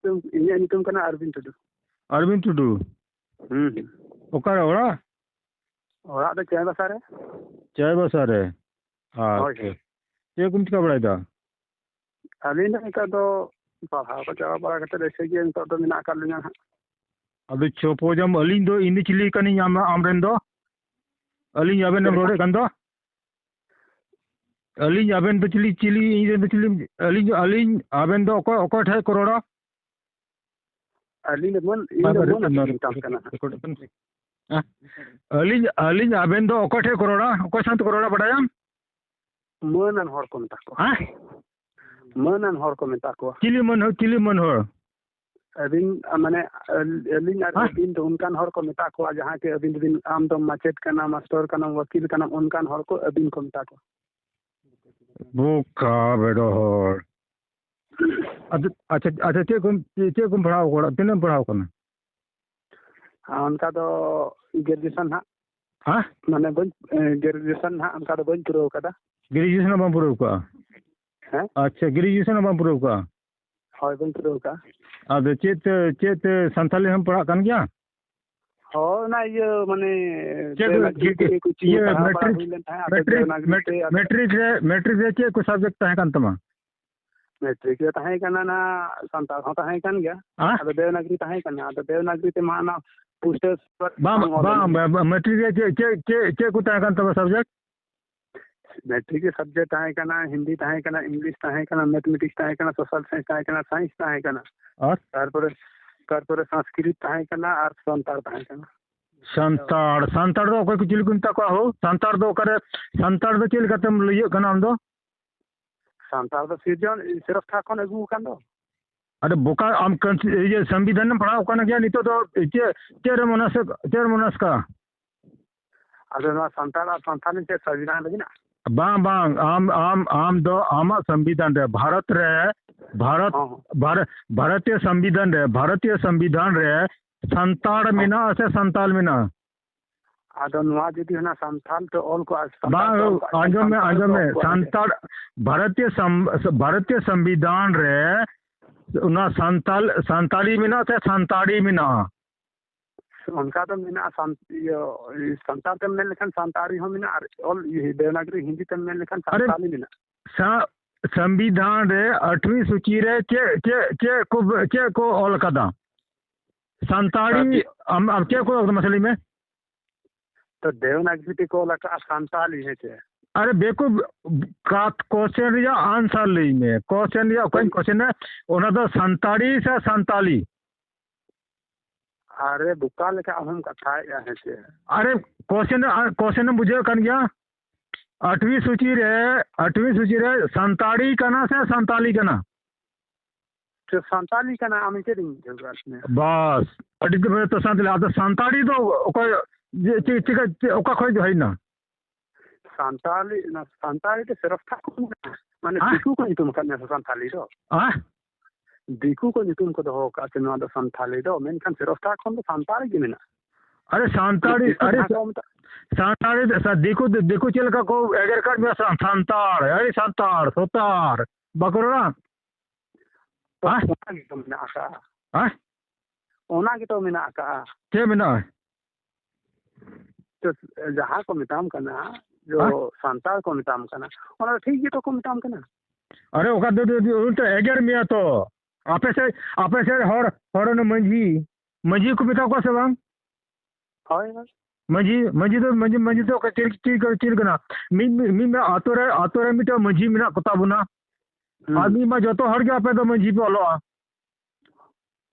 ᱧᱩᱛᱩᱢ ᱠᱟᱱᱟ ᱟᱨᱵᱤᱱ ᱴᱩᱰᱩ। अरविंद टुडू ओकारे ओड़ा ᱚᱲᱟᱜ ᱫᱚ ᱪᱟᱭᱵᱟᱥᱟ ᱨᱮ। चायबासा रे ᱦᱳᱭ अच्छा ᱪᱮᱫ ᱠᱚᱢ ᱪᱤᱠᱟᱹ ᱵᱟᱲᱟᱭᱮᱫᱟ? ᱟᱹᱞᱤᱧ ᱫᱚ ᱱᱤᱛᱚᱜ ᱫᱚ ᱯᱟᱲᱦᱟᱣ ko ᱪᱟᱵᱟ ᱵᱟᱲᱟ ᱠᱟᱛᱮ ᱮᱥᱮ ᱜᱮ ᱱᱤᱛᱚᱜ ᱫᱚ ᱢᱮᱱᱟᱜ ᱟᱠᱟᱫ ᱞᱤᱧᱟ ᱦᱟᱸᱜ। अभी चोपोजम अलिंग दो इन चिली कनी आमरेन दो अलिंग आबेन रोडे कन दो अलिंग आबेन दो चिली चिली इन दो चिली अलिंग अलिंग आबेन दो ओको ठे करोड़ा ᱟᱹᱞᱤᱧ ᱫᱚ ᱢᱚᱱ ᱢᱮᱛᱟᱢ ᱠᱟᱱᱟ अलिंग अलिंग आबेन दो ओको ठे करोड़ा ओको संत करोड़ा बड़ायम ᱢᱟᱹᱱᱟᱱ ᱦᱚᱲ ᱠᱚ ᱢᱮᱛᱟ ᱠᱚᱣᱟ ᱢᱟᱹᱱᱟᱱ ᱦᱚᱲ ᱠᱚ ᱢᱮᱛᱟ ᱠᱚᱣᱟ चिली मन हो ᱟᱹᱵᱤᱱ ᱢᱟᱱᱮ ᱟᱹᱞᱤᱧ ᱟᱨ ᱟᱹᱵᱤᱱ ᱫᱚ ᱚᱱᱠᱟन ᱦᱚᱲ ᱠᱚ ᱢᱮᱛᱟ ᱠᱚᱣᱟ ᱡᱟᱦᱟᱸ ᱠᱤ ᱟᱹᱵᱤᱱ ᱫᱚᱵᱤᱱ ᱟᱢ ᱫᱚ ᱢᱟᱪᱮᱫ ᱠᱟᱱᱟᱢ ᱢᱟᱥᱴᱟᱨ ᱠᱟᱱᱟᱢ ᱣᱟᱠᱤᱞ ᱠᱟᱱᱟᱢ ᱚᱱᱠᱟᱱ ᱦᱚᱲ ᱠᱚ ᱟᱹᱵᱤᱱ ᱠᱚ ᱢᱮᱛᱟ ᱠᱚᱣᱟ बुका बेडो हर अच्छा अच्छा चेक को पढ़ाओ कोड़ा तीन पढ़ाओ करना उनका तो ग्रेजुएशन हाँ हाँ माने ग्रेजुएशन हाँ उनका तो बन पुरो कदा ग्रेजुएशन बम पुरो का हैं अच्छा ग्रेजुएशन बम पुरो का हाँ बन पुरो का अब चेत चेत संताली हम पढ़ा कर गया हाँ ना ये माने मैट्रिक रे चेक को सब्जेक्ट है कान तमा मैट्रिक रे तहां काना ना संताल हो तहां कान गया अबे देवनागरी तहां काना अबे देवनागरी ते माना पुस्तक बा मैट्रिक रे चे को तहां कान तमा सब्जेक्ट मैट्रिक के सब्जेक्ट तहां काना हिंदी तहां काना इंग्लिश तहां काना मैथमेटिक्स तहां काना सोशल साइंस तहां काना साइंस तहां काना और तारपर संस्कृत तहां काना और संताल तहां काना संताड़ दो कोई चिल कुंता को हो संताड़ दो करे संताड़ दो चिल कतम लियो कना हम दो संताल तो सिर्जन सिर्फ था कोन अगु कान दो अरे बोका हम ये संविधान में पढ़ा कोना गया नहीं तो तेरे मनस का अरे ना संताल से संविधान लगिना बांग आम दो आमा संविधान रे भारत रे भारतीय संविधान रे संताड़ मिना से संताल मिना आदो नवा जुदी हना संताल तो ऑल को आंजो में संताड़ भारतीय संविधान रे उना संताली मिना से संताड़ी मिना उनका तो मिना संताल ते में लेखन संताड़ी हो मिना ऑल देवनागरी हिंदी ते में लेखन संताली मिना संविधान रे 8वीं सूची रे के को ऑल कदा संताड़ी अब क्या को मसले में तो देवनागरी को लगा संताली है छे अरे बेको क्वेश्चन या आंसर ले में क्वेश्चन या कोई क्वेश्चन है ओना तो संताड़ी से संताली अरे बुका लेके हम कथा है छे अरे क्वेश्चन बुझे कर गया 8वीं सूची रे संताड़ी कना से संताली कना तो संताली कना हम के दिन में बस अड़ी तो संताड़ी तो कोई ओका खोज है ना संताली तो सिर्फ था माने दिकू को तुम करने से संताली दो दिकू को तुम को दो का से ना दो संताली दो मेन खान सिर्फ था कौन तो संताली की ना अरे संताड़ी दिकू चल का को एगर कार्ड में संताड़ सोतार बकरोड़ा ओना की तो मिना का के मिना तो जहाँ को मिताम करना जो संताल को मिताम करना और ठीक है तो को मिताम करना अरे ओका दो तो एगर मिया तो आपे से हर न मंजी को मिता को से बांग हाय मंजी तो चिल कना मी में आतोरे मिटा मंजी मिना कोता बुना आदमी में जो तो हर गया पे तो मंजी पे ओलो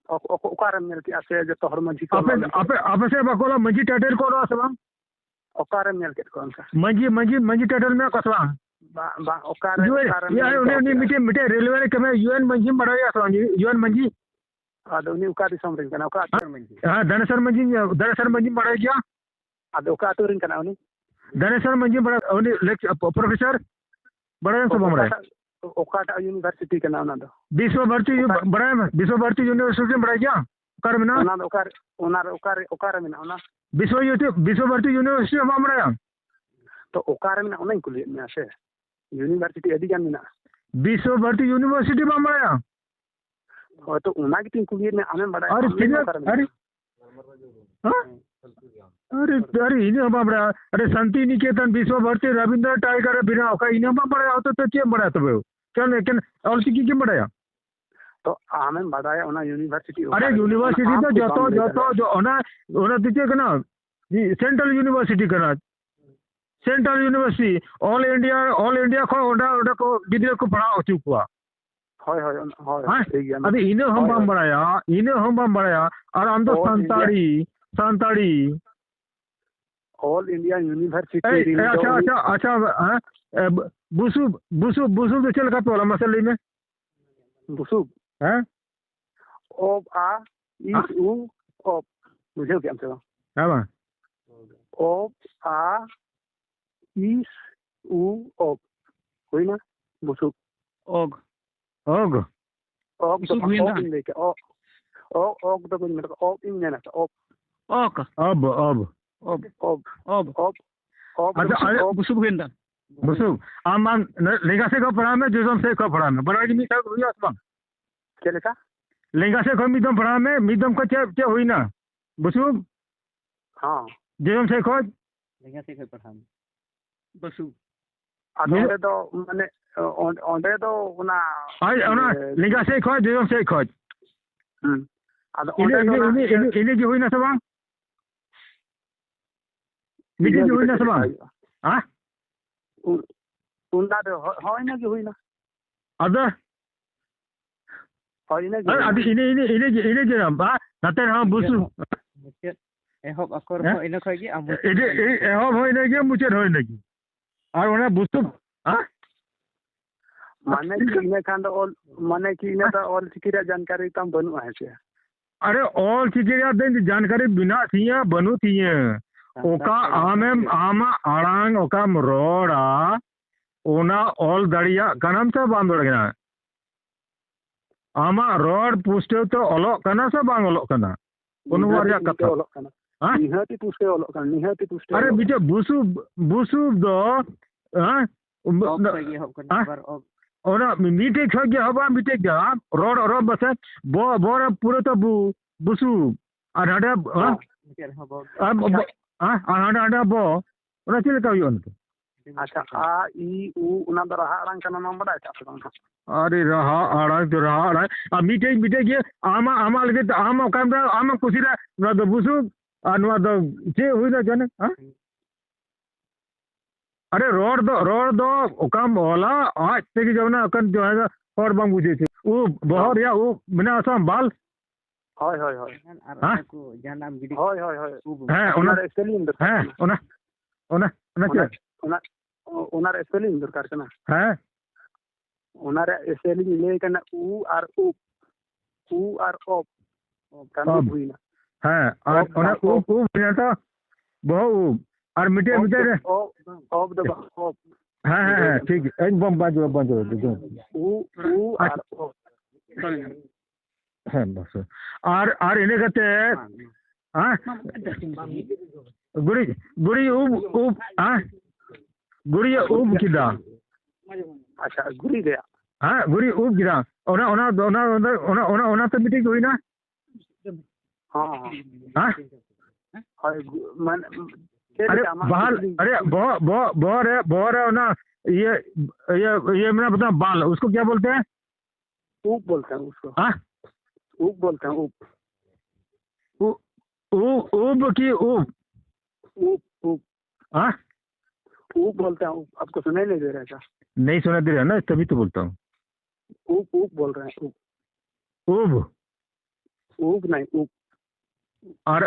ओकार मेल के आसे जो तो हर मंजी को आपे से बकोला मंजी टाइटल को रो से बांग ओकार मेल के कौन का मंजी टाइटल में कसवा बा ओकार ये उन्हें मिटे रेलवे के में यूएन मंजी बढ़ाया सो यूएन मंजी आदो नि उका दिसम रिन कना ओका मंजी हां धनेश्वर मंजी बढ़ाया क्या आदो ओका तो रिन कना उनी धनेश्वर मंजी बढ़ा उनी प्रोफेसर बढ़ाया सब हमरे ओकाटा यूनिवर्सिटी के नाम ना दो विश्व भारती यूनिवर्सिटी बढ़ाया क्या ओकार में ना ओकार में ना विश्व भारती यूनिवर्सिटी हम बढ़ाया तो ओकार में ना कुली में से यूनिवर्सिटी अभी जान में ना विश्व भारती यूनिवर्सिटी में बढ़ाया हो तो उना की कुली में आने बड़ा अरे अरे हाँ अरे अरे इन्हें हम बड़ा अरे शांति निकेतन विश्व भारती रविंद्र टाइगर बिना का इन्हें हम बड़ा होता तो क्या बड़ा तो क्या लेकिन और की बड़ा तो हमें बताया उना यूनिवर्सिटी अरे यूनिवर्सिटी तो जो ओना ओना तुझे करना सेंट्रल यूनिवर्सिटी करना सेंट्रल यूनिवर्सिटी ऑल इंडिया को ओडा को गिद्रे को पढ़ा हो चुका होय होय होय ठीक है अभी इन्हें हम बढ़ाया और हम तो संताड़ी ऑल इंडिया यूनिवर्सिटी अच्छा बुसु तो चल का तो मसले में बुसु हैं ओब आ इस उ ओब मुझे क्या समझा है बा ओब आ इस उ ओब कोई ना बुसु ओग तो ओग इन देखे ओग तो कुछ मतलब ओग इन ना ओग अब अच्छा बुसु गेंदा बुसु आमान लेगा से को पढ़ा में जोजम से को पढ़ा में बड़ा की मी का हुई आसमान क्या लिखा लेगा से को मिदम पढ़ा में मिदम को क्या हुई ना बुसु हां जोजम से को लेगा से को पढ़ा में बुसु आदे तो माने ओंडे तो उना लेगा से को जोजम से को आदो इने जो हुई ना सब मीटिंग जो हुई ना सब हां उनका तो होय ना कि हुई ना अदर होय ना अभी इने जे बा नते हां बुसु एहब अकर हो इने खय कि आम एहब होय ना कि मुचेर होय ना कि और ओना बुसु हां माने कि इने खान ऑल माने कि इने तो ऑल चिकिरा जानकारी तम बनु है से अरे ऑल चिकिरा दे जानकारी बिना थिया बनु थिया ओका आमा आड़ांग ओका रोड़ा ओना ऑल दड़िया कनम से बांध दड़गना आमा रोड पुष्टे तो ओलो कना से बांग ओलो कना उनवारिया कथा ओलो कना हां निहाती पुष्टे ओलो कना निहाती पुष्टे अरे बिटे बुसु दो हां ओना मीटे खगे हबा मीटे गा रोड बस बोर पूरे तो बुसु और हडा हां हडा बो ओना चले का यो अच्छा आ ई उ उना द रहा आड़ांग कना नाम बड़ा था अरे रहा आड़ांग आ मीटे के आमा लगे आमा कामरा आमा कुसिरा न द बुसु अनवा द जे हुई ना जने हां अरे रोड दो ओकाम ओला आज से की जवना अकन जो है और बंग बुझे थे वो बहर या वो बिना असम बाल होय हां को जानम गिडी होय हां ओना स्पेलिंग हां ओना के ओनार स्पेलिंग दरकार कना हां ओनार स्पेलिंग ले कना उ आर ओ कना हुई ना हां और ओना उ बिना तो बहु और मिटे ऑफ द ऑफ हां ठीक है एक बम बाजो उ आर ओ हां बस और इने कहते हां गुड़ी ऊब हां गुड़ी ऊब किदा अच्छा गुड़ी गया हां गुड़ी ऊब किदा ओना तो मीटिंग हुई ना हां हां मन अरे बाल अरे बोर है ना ये मैं बता बाल उसको क्या बोलते हैं ऊब बोलते हैं उसको हाँ ऊब बोलते हैं ऊब की ऊब हाँ ऊब बोलते हैं आपको सुनाई नहीं दे रहा क्या नहीं सुना दे रहा ना तभी तो बोलता हूँ ऊब बोल रहे हैं ऊब ऊब नहीं ऊब और